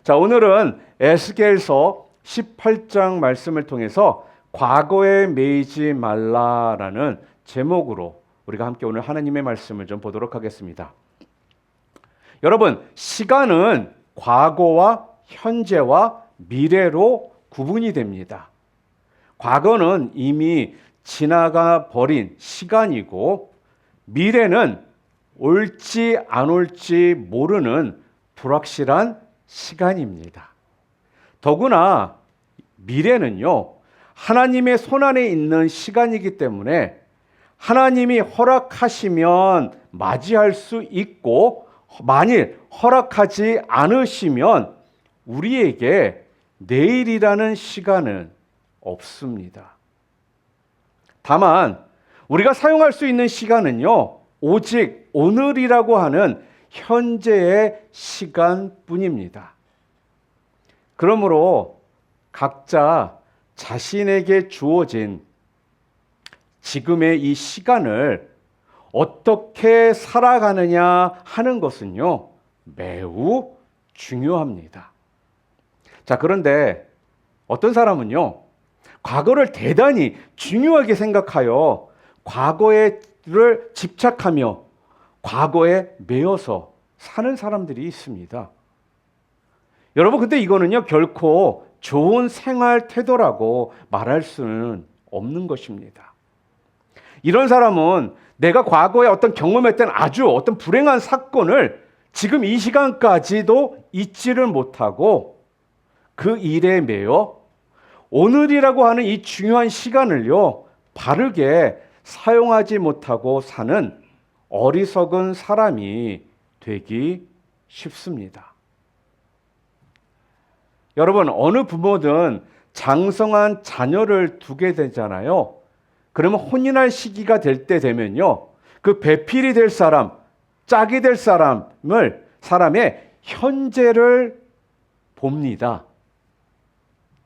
자, 오늘은 에스겔서 18장 말씀을 통해서 과거에 매이지 말라라는 제목으로 우리가 함께 오늘 하나님의 말씀을 좀 보도록 하겠습니다. 여러분, 시간은 과거와 현재와 미래로 구분이 됩니다. 과거는 이미 지나가 버린 시간이고, 미래는 올지 안 올지 모르는 불확실한 시간입니다. 더구나 미래는요, 하나님의 손안에 있는 시간이기 때문에 하나님이 허락하시면 맞이할 수 있고, 만일 허락하지 않으시면 우리에게 내일이라는 시간은 없습니다. 다만 우리가 사용할 수 있는 시간은요, 오직 오늘이라고 하는 현재의 시간뿐입니다. 그러므로 각자 자신에게 주어진 지금의 이 시간을 어떻게 살아가느냐 하는 것은요, 매우 중요합니다. 자, 그런데 어떤 사람은요, 과거를 대단히 중요하게 생각하여 과거를 집착하며 과거에 매여서 사는 사람들이 있습니다. 여러분, 근데 이거는요, 결코 좋은 생활 태도라고 말할 수는 없는 것입니다. 이런 사람은 내가 과거에 어떤 경험했던 아주 어떤 불행한 사건을 지금 이 시간까지도 잊지를 못하고 그 일에 매여 오늘이라고 하는 이 중요한 시간을요, 바르게 사용하지 못하고 사는 어리석은 사람이 되기 쉽습니다. 여러분, 어느 부모든 장성한 자녀를 두게 되잖아요. 그러면 혼인할 시기가 될 때 되면요, 그 배필이 될 사람, 짝이 될 사람의 현재를 봅니다.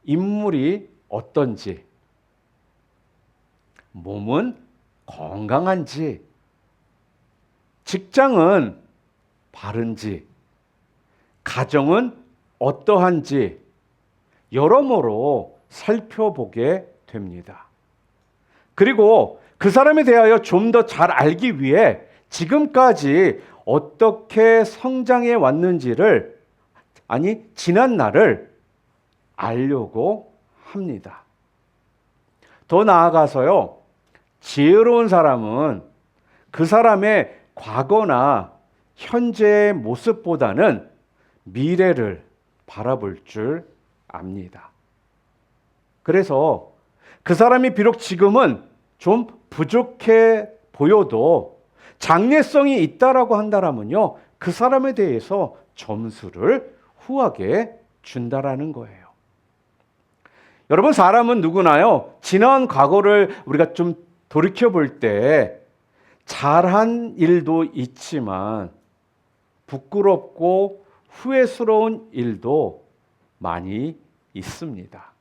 인물이 어떤지, 몸은 건강한지, 직장은 바른지, 가정은 어떠한지 여러모로 살펴보게 됩니다. 그리고 그 사람에 대하여 좀 더 잘 알기 위해 지금까지 어떻게 성장해 왔는지를, 지난 날을 알려고 합니다. 더 나아가서요, 지혜로운 사람은 그 사람의 과거나 현재의 모습보다는 미래를 바라볼 줄 압니다. 그래서 그 사람이 비록 지금은 좀 부족해 보여도 장래성이 있다라고 한다면요, 그 사람에 대해서 점수를 후하게 준다라는 거예요. 여러분, 사람은 누구나요, 지난 과거를 우리가 좀 돌이켜 볼 때 잘한 일도 있지만 부끄럽고 후회스러운 일도 많이 있습니다.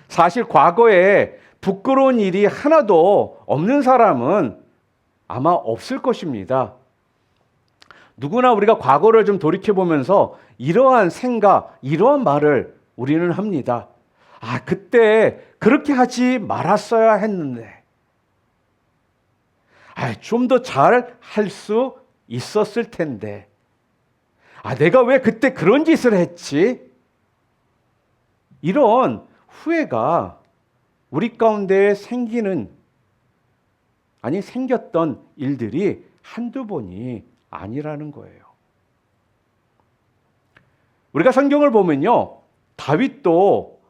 사실 과거에 부끄러운 일이 하나도 없는 사람은 아마 없을 것입니다. 누구나 우리가 과거를 좀 돌이켜보면서 이러한 생각, 이러한 말을 우리는 합니다. 그때 그렇게 하지 말았어야 했는데, 좀 더 잘 할 수 있었을 텐데, 내가 왜 그때 그런 짓을 했지? 이런 후회가 우리 가운데 생겼던 일들이 한두 번이 아니라는 거예요. 우리가 성경을 보면요, 다윗도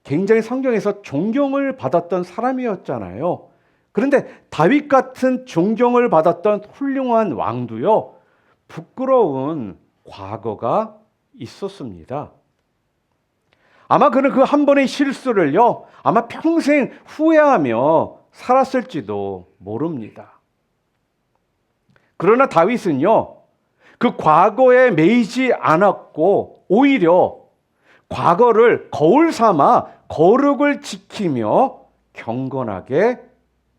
굉장히 성경에서 존경을 받았던 사람이었잖아요. 그런데 다윗 같은 존경을 받았던 훌륭한 왕도요, 부끄러운 과거가 있었습니다. 아마 그는 그 한 번의 실수를요, 아마 평생 후회하며 살았을지도 모릅니다. 그러나 다윗은요, 그 과거에 매이지 않았고 오히려 과거를 거울 삼아 거룩을 지키며 경건하게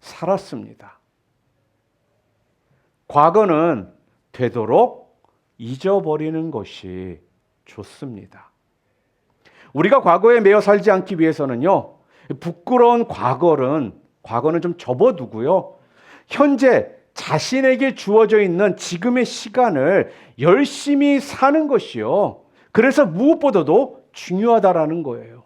살았습니다. 과거는 되도록 잊어버리는 것이 좋습니다. 우리가 과거에 매여 살지 않기 위해서는요, 부끄러운 과거는 좀 접어두고요, 현재 자신에게 주어져 있는 지금의 시간을 열심히 사는 것이요, 그래서 무엇보다도 중요하다라는 거예요.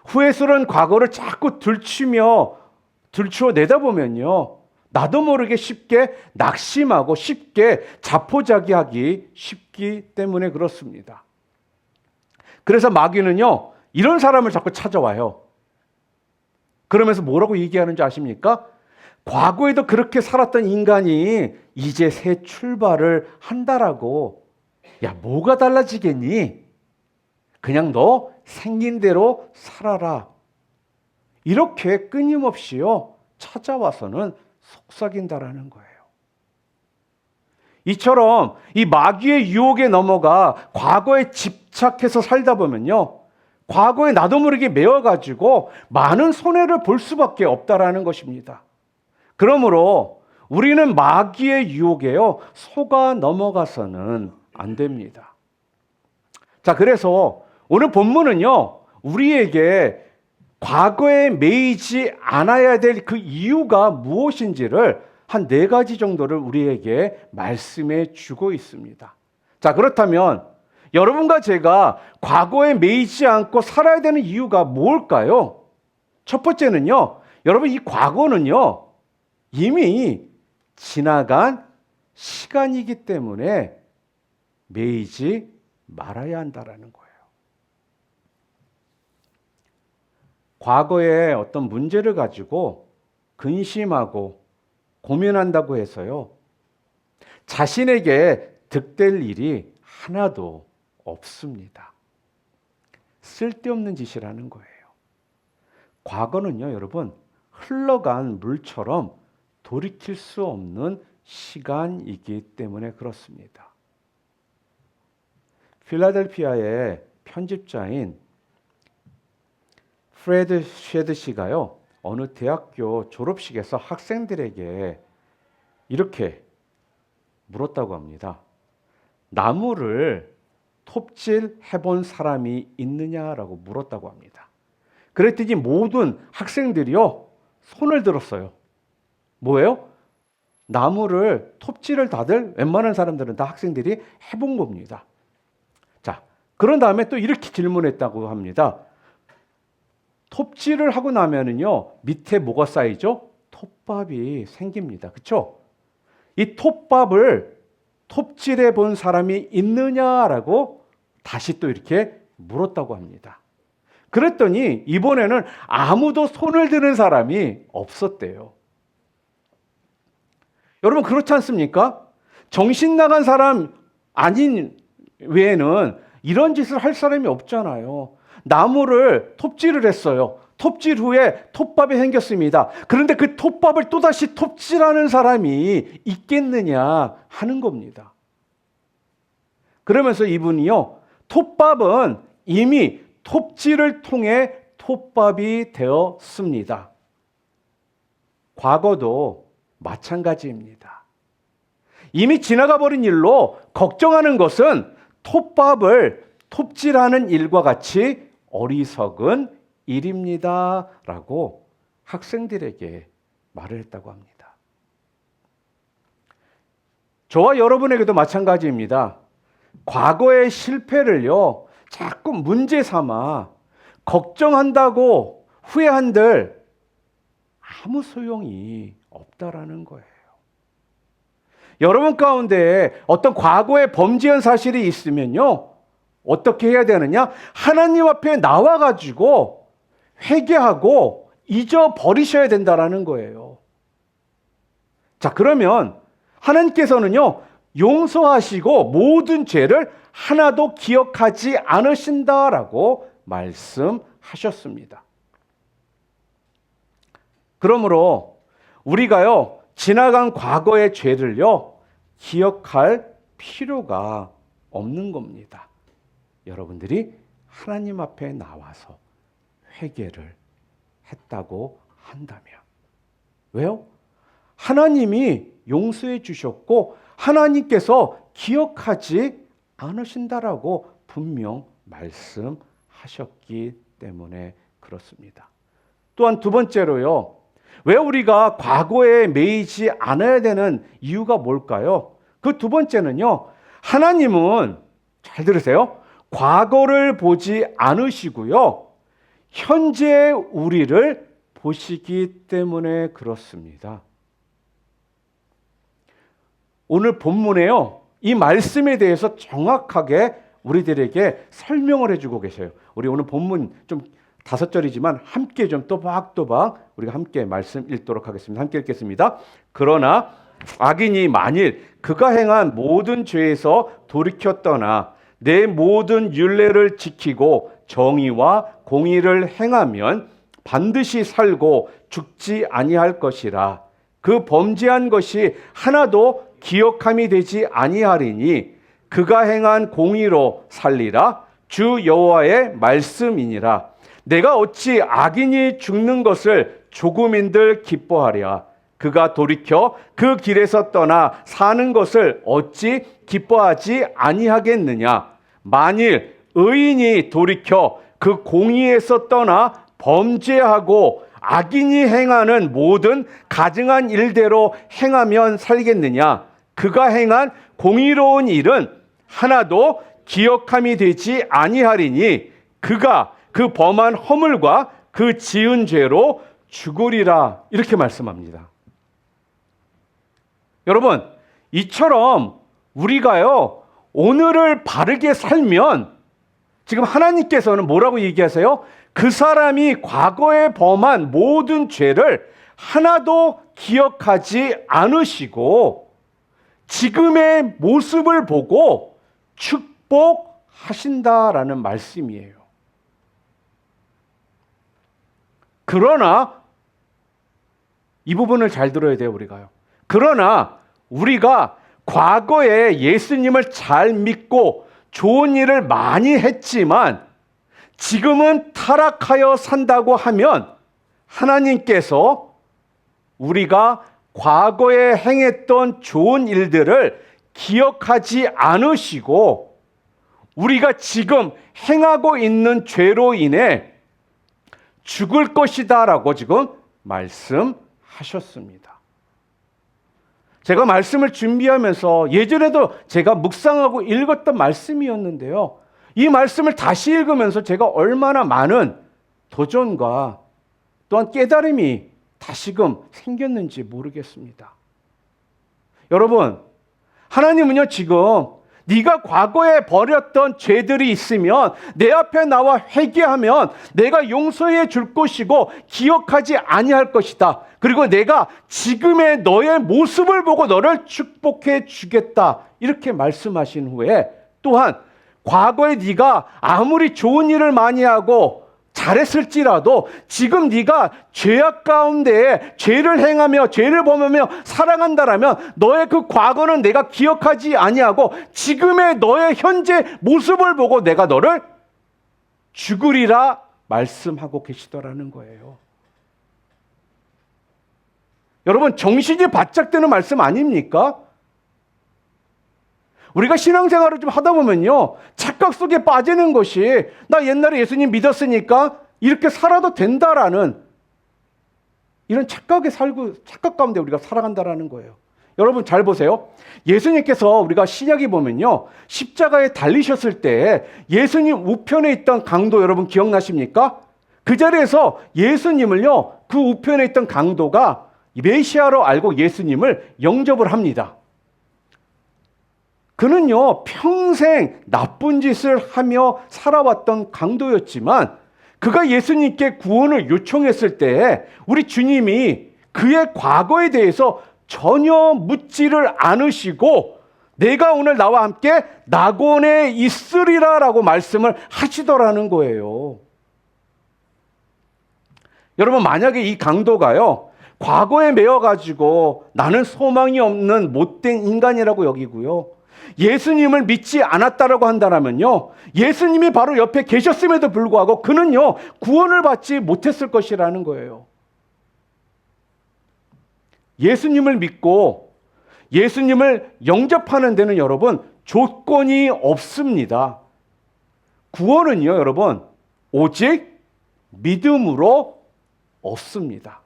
후회스러운 과거를 자꾸 들추어 내다보면요, 나도 모르게 쉽게 낙심하고 쉽게 자포자기하기 쉽기 때문에 그렇습니다. 그래서 마귀는요, 이런 사람을 자꾸 찾아와요. 그러면서 뭐라고 얘기하는지 아십니까? 과거에도 그렇게 살았던 인간이 이제 새 출발을 한다라고. 야, 뭐가 달라지겠니? 그냥 너 생긴 대로 살아라. 이렇게 끊임없이요, 찾아와서는 속삭인다라는 거예요. 이처럼 이 마귀의 유혹에 넘어가 과거에 집착해서 살다 보면요, 과거에 나도 모르게 매어가지고 많은 손해를 볼 수밖에 없다라는 것입니다. 그러므로 우리는 마귀의 유혹에요, 속아 넘어가서는 안 됩니다. 자, 그래서 오늘 본문은요, 우리에게 과거에 매이지 않아야 될 그 이유가 무엇인지를 한 4가지 정도를 우리에게 말씀해 주고 있습니다. 자, 그렇다면 여러분과 제가 과거에 매이지 않고 살아야 되는 이유가 뭘까요? 첫 번째는요, 여러분, 이 과거는요, 이미 지나간 시간이기 때문에 매이지 말아야 한다라는 거예요. 과거에 어떤 문제를 가지고 근심하고 고민한다고 해서요, 자신에게 득될 일이 하나도 없습니다. 쓸데없는 짓이라는 거예요. 과거는요, 여러분, 흘러간 물처럼 돌이킬 수 없는 시간이기 때문에 그렇습니다. 필라델피아의 편집자인 프레드 쉐드 씨가요, 어느 대학교 졸업식에서 학생들에게 이렇게 물었다고 합니다. 나무를 톱질 해본 사람이 있느냐라고 물었다고 합니다. 그랬더니 모든 학생들이요, 손을 들었어요. 뭐예요? 나무를 톱질을 다들 웬만한 사람들은 다 학생들이 해본 겁니다. 자, 그런 다음에 또 이렇게 질문했다고 합니다. 톱질을 하고 나면은요, 밑에 뭐가 쌓이죠? 톱밥이 생깁니다. 그렇죠? 이 톱밥을 톱질해 본 사람이 있느냐라고 다시 또 이렇게 물었다고 합니다. 그랬더니 이번에는 아무도 손을 드는 사람이 없었대요. 여러분, 그렇지 않습니까? 정신 나간 사람 아닌 외에는 이런 짓을 할 사람이 없잖아요. 나무를 톱질을 했어요. 톱질 후에 톱밥이 생겼습니다. 그런데 그 톱밥을 또다시 톱질하는 사람이 있겠느냐 하는 겁니다. 그러면서 이분이요, 톱밥은 이미 톱질을 통해 톱밥이 되었습니다. 과거도 마찬가지입니다. 이미 지나가 버린 일로 걱정하는 것은 톱밥을 톱질하는 일과 같이 어리석은 일입니다. 라고 학생들에게 말을 했다고 합니다. 저와 여러분에게도 마찬가지입니다. 과거의 실패를요, 자꾸 문제 삼아 걱정한다고 후회한들 아무 소용이 없다라는 거예요. 여러분 가운데 어떤 과거의 범죄한 사실이 있으면요, 어떻게 해야 되느냐? 하나님 앞에 나와가지고 회개하고 잊어버리셔야 된다라는 거예요. 자, 그러면 하나님께서는요, 용서하시고 모든 죄를 하나도 기억하지 않으신다라고 말씀하셨습니다. 그러므로 우리가요, 지나간 과거의 죄를요, 기억할 필요가 없는 겁니다. 여러분들이 하나님 앞에 나와서 회개를 했다고 한다면. 왜요? 하나님이 용서해 주셨고 하나님께서 기억하지 않으신다라고 분명 말씀하셨기 때문에 그렇습니다. 또한 두 번째로요. 왜 우리가 과거에 매이지 않아야 되는 이유가 뭘까요? 그 두 번째는요. 하나님은 잘 들으세요. 과거를 보지 않으시고요. 현재 우리를 보시기 때문에 그렇습니다. 오늘 본문에요. 이 말씀에 대해서 정확하게 우리들에게 설명을 해주고 계셔요. 우리 오늘 본문 좀 5절이지만 함께 좀 또박또박 우리가 함께 말씀 읽도록 하겠습니다. 함께 읽겠습니다. 그러나 악인이 만일 그가 행한 모든 죄에서 돌이켜 떠나 내 모든 율례를 지키고 정의와 공의를 행하면 반드시 살고 죽지 아니할 것이라. 그 범죄한 것이 하나도 기억함이 되지 아니하리니 그가 행한 공의로 살리라. 주 여호와의 말씀이니라. 내가 어찌 악인이 죽는 것을 조금인들 기뻐하랴. 그가 돌이켜 그 길에서 떠나 사는 것을 어찌 기뻐하지 아니하겠느냐. 만일 의인이 돌이켜 그 공의에서 떠나 범죄하고 악인이 행하는 모든 가증한 일대로 행하면 살겠느냐. 그가 행한 공의로운 일은 하나도 기억함이 되지 아니하리니 그가 그 범한 허물과 그 지은 죄로 죽으리라. 이렇게 말씀합니다. 여러분, 이처럼 우리가요, 오늘을 바르게 살면 지금 하나님께서는 뭐라고 얘기하세요? 그 사람이 과거에 범한 모든 죄를 하나도 기억하지 않으시고 지금의 모습을 보고 축복하신다라는 말씀이에요. 그러나 이 부분을 잘 들어야 돼요, 우리가요. 그러나 우리가 과거에 예수님을 잘 믿고 좋은 일을 많이 했지만 지금은 타락하여 산다고 하면 하나님께서 우리가 과거에 행했던 좋은 일들을 기억하지 않으시고 우리가 지금 행하고 있는 죄로 인해 죽을 것이다라고 지금 말씀하셨습니다. 제가 말씀을 준비하면서 예전에도 제가 묵상하고 읽었던 말씀이었는데요. 이 말씀을 다시 읽으면서 제가 얼마나 많은 도전과 또한 깨달음이 다시금 생겼는지 모르겠습니다. 여러분, 하나님은요 지금 네가 과거에 벌였던 죄들이 있으면 내 앞에 나와 회개하면 내가 용서해 줄 것이고 기억하지 아니할 것이다. 그리고 내가 지금의 너의 모습을 보고 너를 축복해 주겠다. 이렇게 말씀하신 후에 또한 과거에 네가 아무리 좋은 일을 많이 하고 잘했을지라도 지금 네가 죄악 가운데 죄를 행하며 죄를 범하며 살아간다라면 너의 그 과거는 내가 기억하지 아니하고 지금의 너의 현재 모습을 보고 내가 너를 죽으리라 말씀하고 계시더라는 거예요. 여러분, 정신이 바짝 드는 말씀 아닙니까? 우리가 신앙생활을 좀 하다 보면요, 착각 속에 빠지는 것이 나 옛날에 예수님 믿었으니까 이렇게 살아도 된다라는 이런 착각 가운데 우리가 살아간다라는 거예요. 여러분 잘 보세요. 예수님께서 우리가 신약에 보면요, 십자가에 달리셨을 때 예수님 우편에 있던 강도 여러분 기억나십니까? 그 자리에서 예수님을요, 그 우편에 있던 강도가 메시아로 알고 예수님을 영접을 합니다. 그는요, 평생 나쁜 짓을 하며 살아왔던 강도였지만 그가 예수님께 구원을 요청했을 때 우리 주님이 그의 과거에 대해서 전혀 묻지를 않으시고 내가 오늘 나와 함께 낙원에 있으리라 라고 말씀을 하시더라는 거예요. 여러분, 만약에 이 강도가요, 과거에 매여가지고 나는 소망이 없는 못된 인간이라고 여기고요, 예수님을 믿지 않았다라고 한다면요, 예수님이 바로 옆에 계셨음에도 불구하고 그는요 구원을 받지 못했을 것이라는 거예요. 예수님을 믿고 예수님을 영접하는 데는 여러분 조건이 없습니다. 구원은요, 여러분, 오직 믿음으로 얻습니다.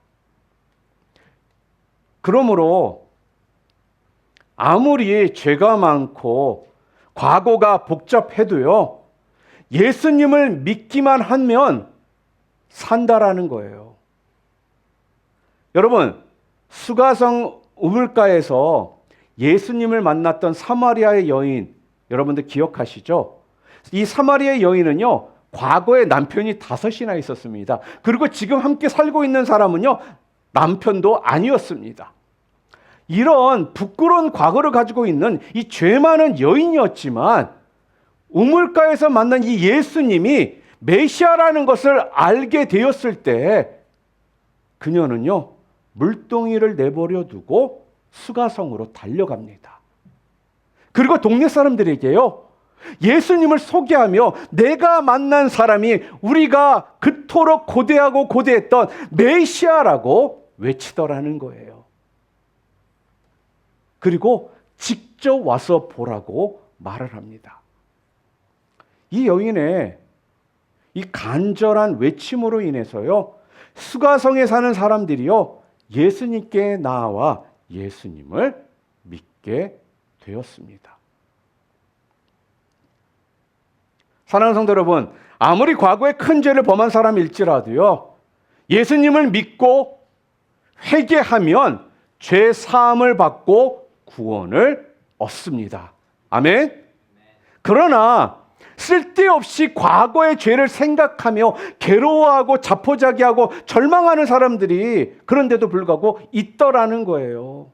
그러므로 아무리 죄가 많고 과거가 복잡해도요, 예수님을 믿기만 하면 산다라는 거예요. 여러분, 수가성 우물가에서 예수님을 만났던 사마리아의 여인, 여러분들 기억하시죠? 이 사마리아의 여인은요, 과거에 남편이 5이나 있었습니다. 그리고 지금 함께 살고 있는 사람은요, 남편도 아니었습니다. 이런 부끄러운 과거를 가지고 있는 이 죄 많은 여인이었지만 우물가에서 만난 이 예수님이 메시아라는 것을 알게 되었을 때 그녀는요, 물동이를 내버려 두고 수가성으로 달려갑니다. 그리고 동네 사람들에게요, 예수님을 소개하며 내가 만난 사람이 우리가 그토록 고대하고 고대했던 메시아라고 외치더라는 거예요. 그리고 직접 와서 보라고 말을 합니다. 이 여인의 이 간절한 외침으로 인해서요, 수가성에 사는 사람들이요, 예수님께 나와 예수님을 믿게 되었습니다. 사랑하는 성도 여러분, 아무리 과거에 큰 죄를 범한 사람일지라도요, 예수님을 믿고 회개하면 죄 사함을 받고 구원을 얻습니다. 아멘. 그러나 쓸데없이 과거의 죄를 생각하며 괴로워하고 자포자기하고 절망하는 사람들이 그런데도 불구하고 있더라는 거예요.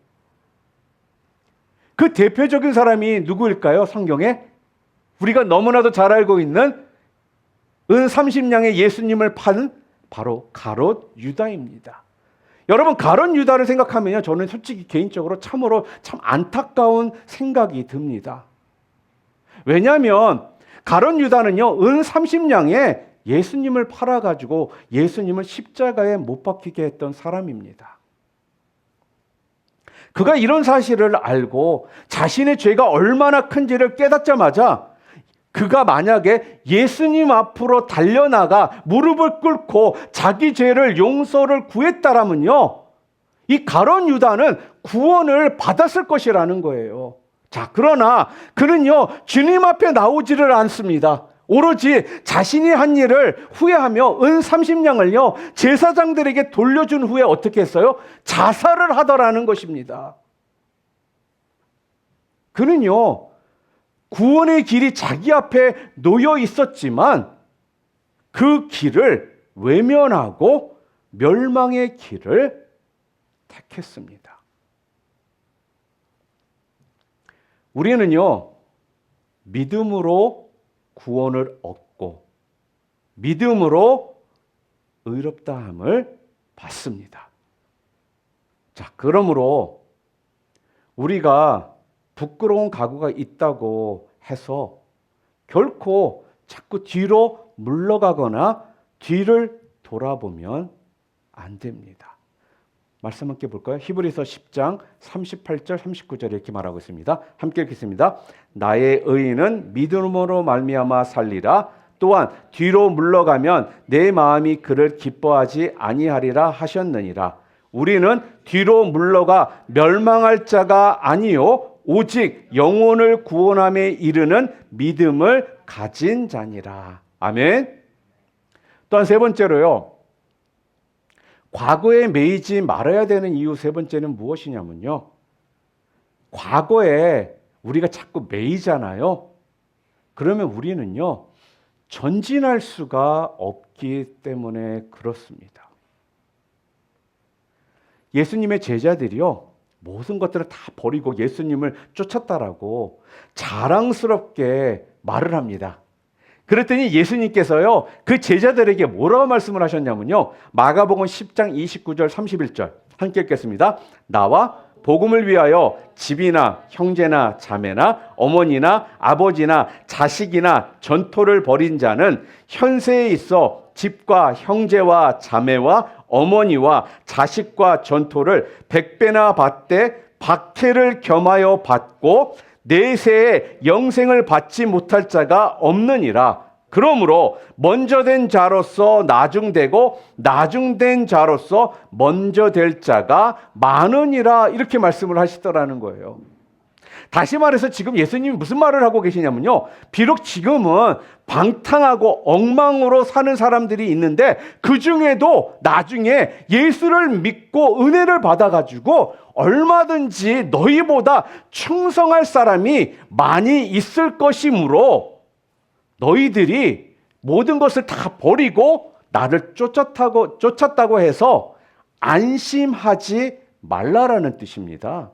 그 대표적인 사람이 누구일까요? 성경에? 우리가 너무나도 잘 알고 있는 은 30냥의 예수님을 판 바로 가롯 유다입니다. 여러분, 가롯 유다를 생각하면요, 저는 솔직히 개인적으로 참으로 참 안타까운 생각이 듭니다. 왜냐하면 가롯 유다는요, 은 30냥에 예수님을 팔아가지고 예수님을 십자가에 못 박히게 했던 사람입니다. 그가 이런 사실을 알고 자신의 죄가 얼마나 큰지를 깨닫자마자 그가 만약에 예수님 앞으로 달려나가 무릎을 꿇고 자기 죄를 용서를 구했다라면요, 이 가롯 유다는 구원을 받았을 것이라는 거예요. 자, 그러나 그는요, 주님 앞에 나오지를 않습니다. 오로지 자신이 한 일을 후회하며 은 30냥을요, 제사장들에게 돌려준 후에 어떻게 했어요? 자살을 하더라는 것입니다. 그는요, 구원의 길이 자기 앞에 놓여 있었지만 그 길을 외면하고 멸망의 길을 택했습니다. 우리는요, 믿음으로 구원을 얻고 믿음으로 의롭다함을 받습니다. 자, 그러므로 우리가 부끄러운 과거가 있다고 해서 결코 자꾸 뒤로 물러가거나 뒤를 돌아보면 안 됩니다. 말씀 함께 볼까요? 히브리서 10장 38절 39절 이렇게 말하고 있습니다. 함께 읽겠습니다. 나의 의인은 믿음으로 말미암아 살리라. 또한 뒤로 물러가면 내 마음이 그를 기뻐하지 아니하리라 하셨느니라. 우리는 뒤로 물러가 멸망할 자가 아니요 오직 영혼을 구원함에 이르는 믿음을 가진 자니라. 아멘. 또한 세 번째로요, 과거에 매이지 말아야 되는 이유 세 번째는 무엇이냐면요, 과거에 우리가 자꾸 매이잖아요. 그러면 우리는요, 전진할 수가 없기 때문에 그렇습니다. 예수님의 제자들이요, 모든 것들을 다 버리고 예수님을 쫓았다라고 자랑스럽게 말을 합니다. 그랬더니 예수님께서요, 그 제자들에게 뭐라고 말씀을 하셨냐면요, 마가복음 10장 29절 31절 함께 읽겠습니다. 나와 복음을 위하여 집이나 형제나 자매나 어머니나 아버지나 자식이나 전토를 벌인 자는 현세에 있어 집과 형제와 자매와 어머니와 자식과 전토를 100배나 받되 박해를 겸하여 받고 내세에 영생을 받지 못할 자가 없느니라. 그러므로 먼저 된 자로서 나중되고 나중된 자로서 먼저 될 자가 많으니라. 이렇게 말씀을 하시더라는 거예요. 다시 말해서 지금 예수님이 무슨 말을 하고 계시냐면요, 비록 지금은 방탕하고 엉망으로 사는 사람들이 있는데 그 중에도 나중에 예수를 믿고 은혜를 받아가지고 얼마든지 너희보다 충성할 사람이 많이 있을 것이므로 너희들이 모든 것을 다 버리고 나를 쫓았다고 해서 안심하지 말라라는 뜻입니다.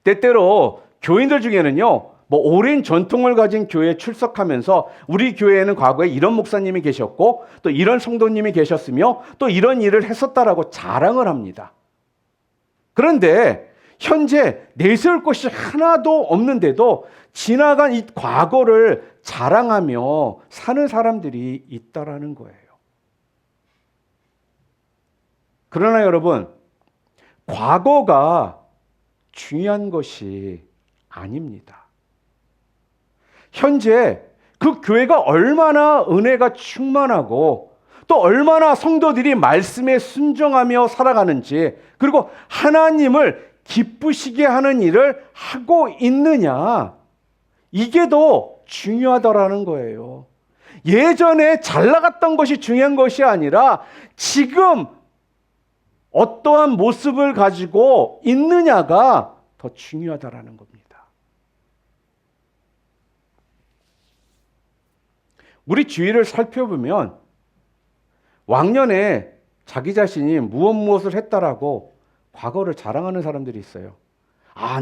때때로 교인들 중에는요, 오랜 전통을 가진 교회에 출석하면서 우리 교회에는 과거에 이런 목사님이 계셨고 또 이런 성도님이 계셨으며 또 이런 일을 했었다라고 자랑을 합니다. 그런데 현재 내세울 것이 하나도 없는데도 지나간 이 과거를 자랑하며 사는 사람들이 있다라는 거예요. 그러나 여러분, 과거가 중요한 것이 아닙니다. 현재 그 교회가 얼마나 은혜가 충만하고 또 얼마나 성도들이 말씀에 순종하며 살아가는지, 그리고 하나님을 기쁘시게 하는 일을 하고 있느냐, 이게 더 중요하다라는 거예요. 예전에 잘 나갔던 것이 중요한 것이 아니라 지금 어떠한 모습을 가지고 있느냐가 더 중요하다라는 겁니다. 우리 주위를 살펴보면 왕년에 자기 자신이 무엇을 했다라고 과거를 자랑하는 사람들이 있어요.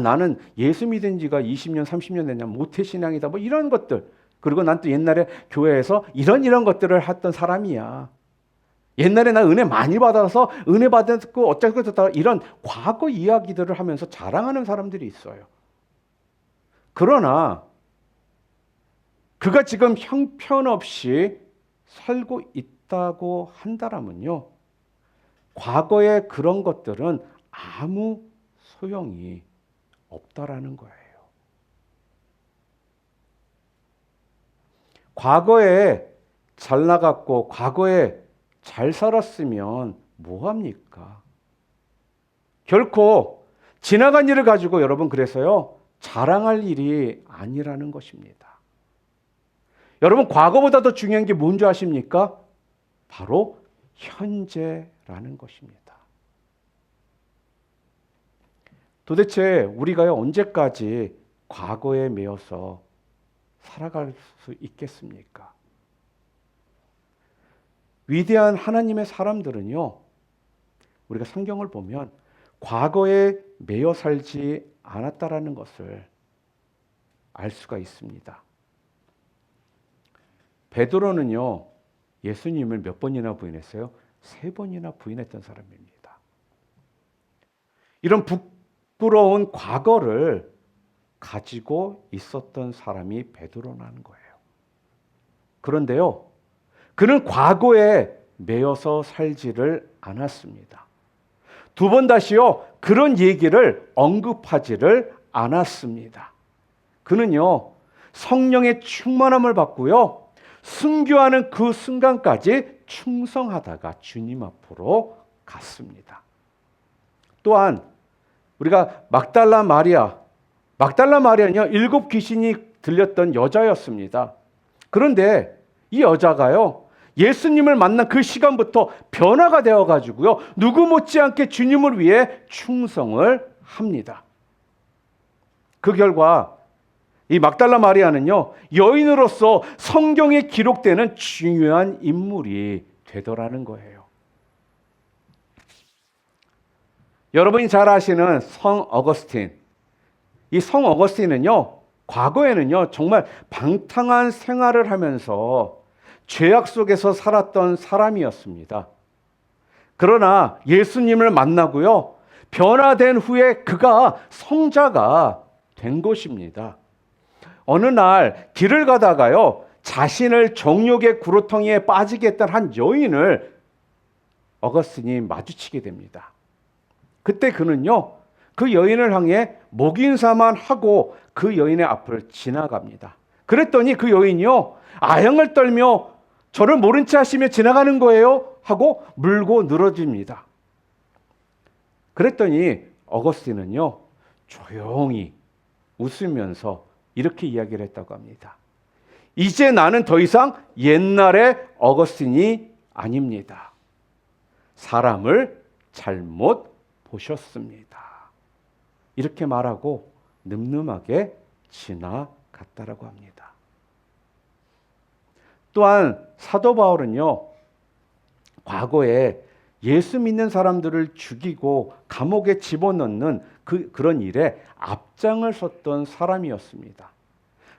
나는 예수 믿은 지가 20년, 30년 됐냐, 모태신앙이다, 이런 것들. 그리고 난 또 옛날에 교회에서 이런 것들을 했던 사람이야. 옛날에 나 은혜 많이 받아서 은혜 받았고 어쩌고 저쩌고, 이런 과거 이야기들을 하면서 자랑하는 사람들이 있어요. 그러나 그가 지금 형편없이 살고 있다고 한다면요, 과거의 그런 것들은 아무 소용이 없다라는 거예요. 과거에 잘 나갔고 과거에 잘 살았으면 뭐합니까? 결코 지나간 일을 가지고 여러분, 그래서요, 자랑할 일이 아니라는 것입니다. 여러분, 과거보다 더 중요한 게 뭔지 아십니까? 바로 현재라는 것입니다. 도대체 우리가 언제까지 과거에 매여서 살아갈 수 있겠습니까? 위대한 하나님의 사람들은요, 우리가 성경을 보면 과거에 매여 살지 않았다라는 것을 알 수가 있습니다. 베드로는요, 예수님을 몇 번이나 부인했어요? 3번이나 부인했던 사람입니다. 이런 부끄러운 과거를 가지고 있었던 사람이 베드로라는 거예요. 그런데요, 그는 과거에 매여서 살지를 않았습니다. 2번 다시요, 그런 얘기를 언급하지를 않았습니다. 그는요, 성령의 충만함을 받고요, 순교하는 그 순간까지 충성하다가 주님 앞으로 갔습니다. 또한 우리가 막달라 마리아는요, 7 귀신이 들렸던 여자였습니다. 그런데 이 여자가요, 예수님을 만난 그 시간부터 변화가 되어가지고요, 누구 못지않게 주님을 위해 충성을 합니다. 그 결과 이 막달라 마리아는요, 여인으로서 성경에 기록되는 중요한 인물이 되더라는 거예요. 여러분이 잘 아시는 성 어거스틴. 이 성 어거스틴은요, 과거에는요, 정말 방탕한 생활을 하면서 죄악 속에서 살았던 사람이었습니다. 그러나 예수님을 만나고요, 변화된 후에 그가 성자가 된 것입니다. 어느 날 길을 가다가요, 자신을 정욕의 구루텅이에 빠지게 했던 한 여인을 어거스틴이 마주치게 됩니다. 그때 그는요, 그 여인을 향해 목인사만 하고 그 여인의 앞을 지나갑니다. 그랬더니 그 여인이요, 아형을 떨며 저를 모른 체 하시며 지나가는 거예요 하고 물고 늘어집니다. 그랬더니 어거스틴은요, 조용히 웃으면서 이렇게 이야기를 했다고 합니다. 이제 나는 더 이상 옛날의 어거스틴이 아닙니다. 사람을 잘못 보셨습니다. 이렇게 말하고 늠름하게 지나갔다라고 합니다. 또한 사도 바울은요, 과거에 예수 믿는 사람들을 죽이고 감옥에 집어넣는 그런 일에 앞장을 섰던 사람이었습니다.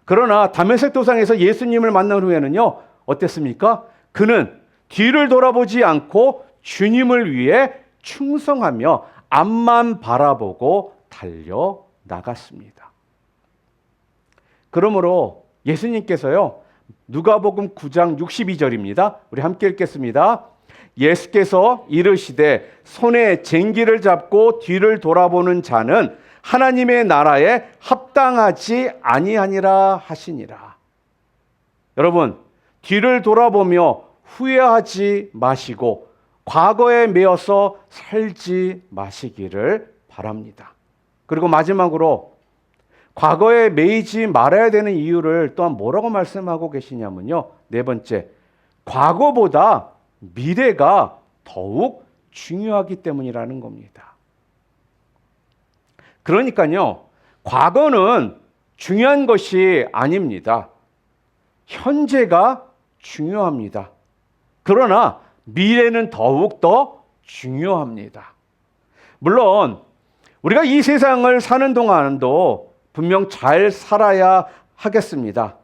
그러나 다메섹 도상에서 예수님을 만난 후에는요, 어땠습니까? 그는 뒤를 돌아보지 않고 주님을 위해 충성하며 앞만 바라보고 달려 나갔습니다. 그러므로 예수님께서요, 누가복음 9장 62절입니다. 우리 함께 읽겠습니다. 예수께서 이르시되 손에 쟁기를 잡고 뒤를 돌아보는 자는 하나님의 나라에 합당하지 아니하니라 하시니라. 여러분, 뒤를 돌아보며 후회하지 마시고 과거에 매여서 살지 마시기를 바랍니다. 그리고 마지막으로 과거에 매이지 말아야 되는 이유를 또한 뭐라고 말씀하고 계시냐면요, 네 번째, 과거보다 미래가 더욱 중요하기 때문이라는 겁니다. 그러니까요, 과거는 중요한 것이 아닙니다. 현재가 중요합니다. 그러나 미래는 더욱더 중요합니다. 물론 우리가 이 세상을 사는 동안도 분명 잘 살아야 하겠습니다.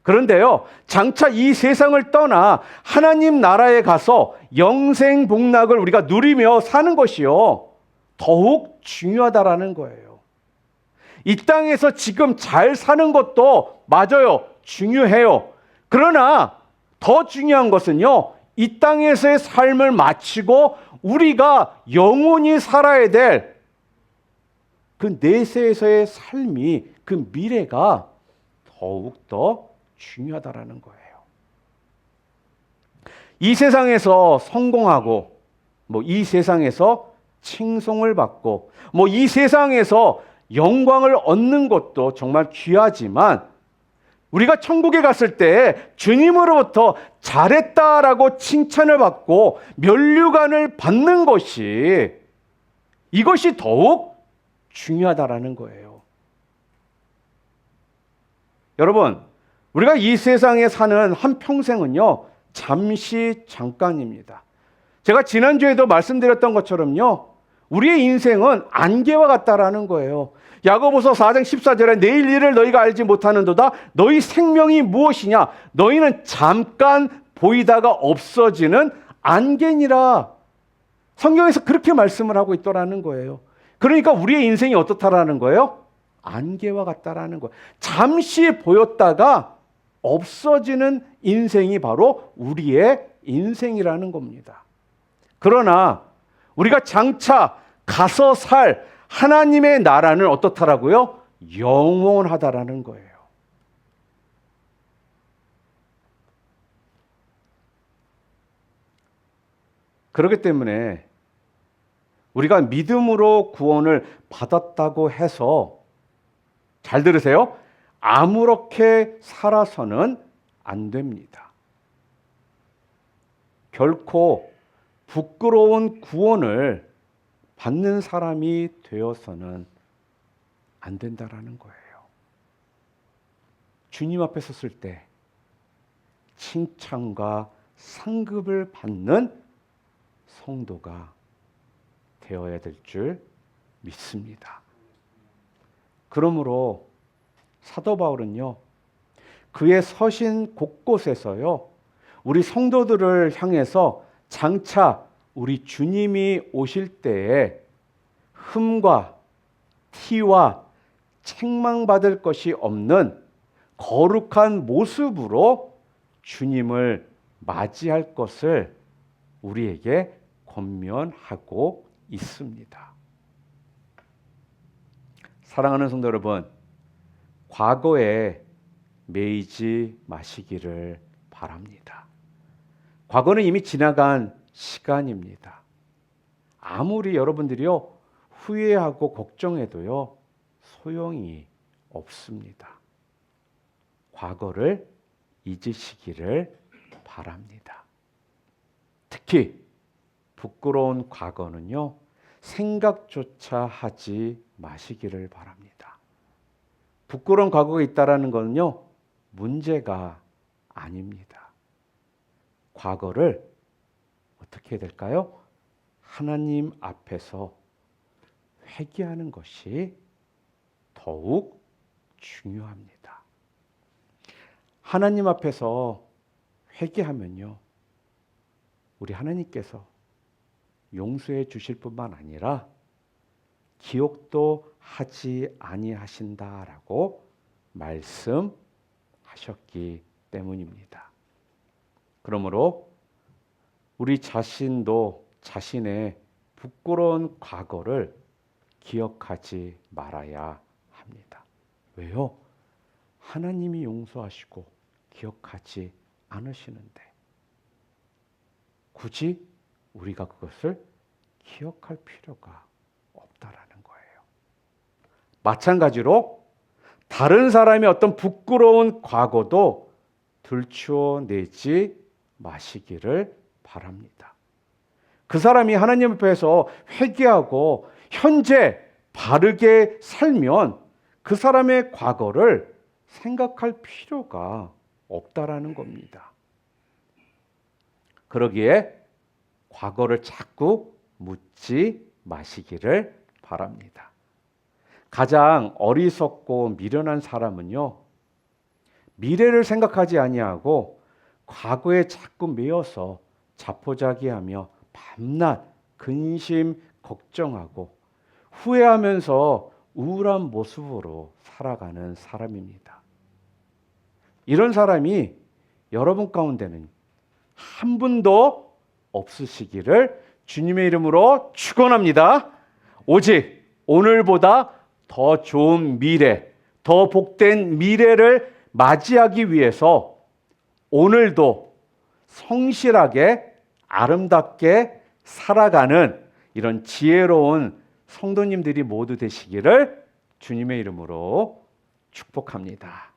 그런데요, 장차 이 세상을 떠나 하나님 나라에 가서 영생복락을 우리가 누리며 사는 것이요, 더욱 중요하다라는 거예요. 이 땅에서 지금 잘 사는 것도 맞아요. 중요해요. 그러나 더 중요한 것은요, 이 땅에서의 삶을 마치고 우리가 영원히 살아야 될 그 내세에서의 삶이, 그 미래가 더욱더 중요하다라는 거예요. 이 세상에서 성공하고, 이 세상에서 칭송을 받고, 이 세상에서 영광을 얻는 것도 정말 귀하지만, 우리가 천국에 갔을 때 주님으로부터 잘했다라고 칭찬을 받고 면류관을 받는 것이, 이것이 더욱 중요하다라는 거예요. 여러분, 우리가 이 세상에 사는 한 평생은요, 잠깐입니다. 제가 지난주에도 말씀드렸던 것처럼요, 우리의 인생은 안개와 같다라는 거예요. 야고보서 4장 14절에 내일 일을 너희가 알지 못하는도다. 너희 생명이 무엇이냐? 너희는 잠깐 보이다가 없어지는 안개니라. 성경에서 그렇게 말씀을 하고 있더라는 거예요. 그러니까 우리의 인생이 어떻다라는 거예요? 안개와 같다라는 거예요. 잠시 보였다가 없어지는 인생이 바로 우리의 인생이라는 겁니다. 그러나 우리가 장차 가서 살 하나님의 나라는 어떻다라고요? 영원하다라는 거예요. 그렇기 때문에 우리가 믿음으로 구원을 받았다고 해서, 잘 들으세요, 아무렇게 살아서는 안 됩니다. 결코 부끄러운 구원을 받는 사람이 되어서는 안 된다라는 거예요. 주님 앞에 섰을 때 칭찬과 상급을 받는 성도가 되어야 될 줄 믿습니다. 그러므로 사도 바울은요, 그의 서신 곳곳에서요, 우리 성도들을 향해서 장차 우리 주님이 오실 때에 흠과 티와 책망받을 것이 없는 거룩한 모습으로 주님을 맞이할 것을 우리에게 권면하고 있습니다. 사랑하는 성도 여러분, 과거에 매이지 마시기를 바랍니다. 과거는 이미 지나간 시간입니다. 아무리 여러분들이요 후회하고 걱정해도요 소용이 없습니다. 과거를 잊으시기를 바랍니다. 특히 부끄러운 과거는요 생각조차 하지 마시기를 바랍니다. 부끄러운 과거가 있다라는 것은요 문제가 아닙니다. 과거를 어떻게 해야 될까요? 하나님 앞에서 회개하는 것이 더욱 중요합니다. 하나님 앞에서 회개하면요 우리 하나님께서 용서해 주실 뿐만 아니라 기억도 하지 아니하신다라고 말씀하셨기 때문입니다. 그러므로 우리 자신도 자신의 부끄러운 과거를 기억하지 말아야 합니다. 왜요? 하나님이 용서하시고 기억하지 않으시는데 굳이 우리가 그것을 기억할 필요가 없다라는 거예요. 마찬가지로 다른 사람의 어떤 부끄러운 과거도 들추어내지 마시기를 바랍니다. 그 사람이 하나님 앞에서 회개하고 현재 바르게 살면 그 사람의 과거를 생각할 필요가 없다라는 겁니다. 그러기에 과거를 자꾸 묻지 마시기를 바랍니다. 가장 어리석고 미련한 사람은요, 미래를 생각하지 아니하고 과거에 자꾸 매여서 자포자기하며 밤낮 근심 걱정하고 후회하면서 우울한 모습으로 살아가는 사람입니다. 이런 사람이 여러분 가운데는 한 분도 없으시기를 주님의 이름으로 축원합니다. 오직 오늘보다 더 좋은 미래, 더 복된 미래를 맞이하기 위해서 오늘도 성실하게 아름답게 살아가는 이런 지혜로운 성도님들이 모두 되시기를 주님의 이름으로 축복합니다.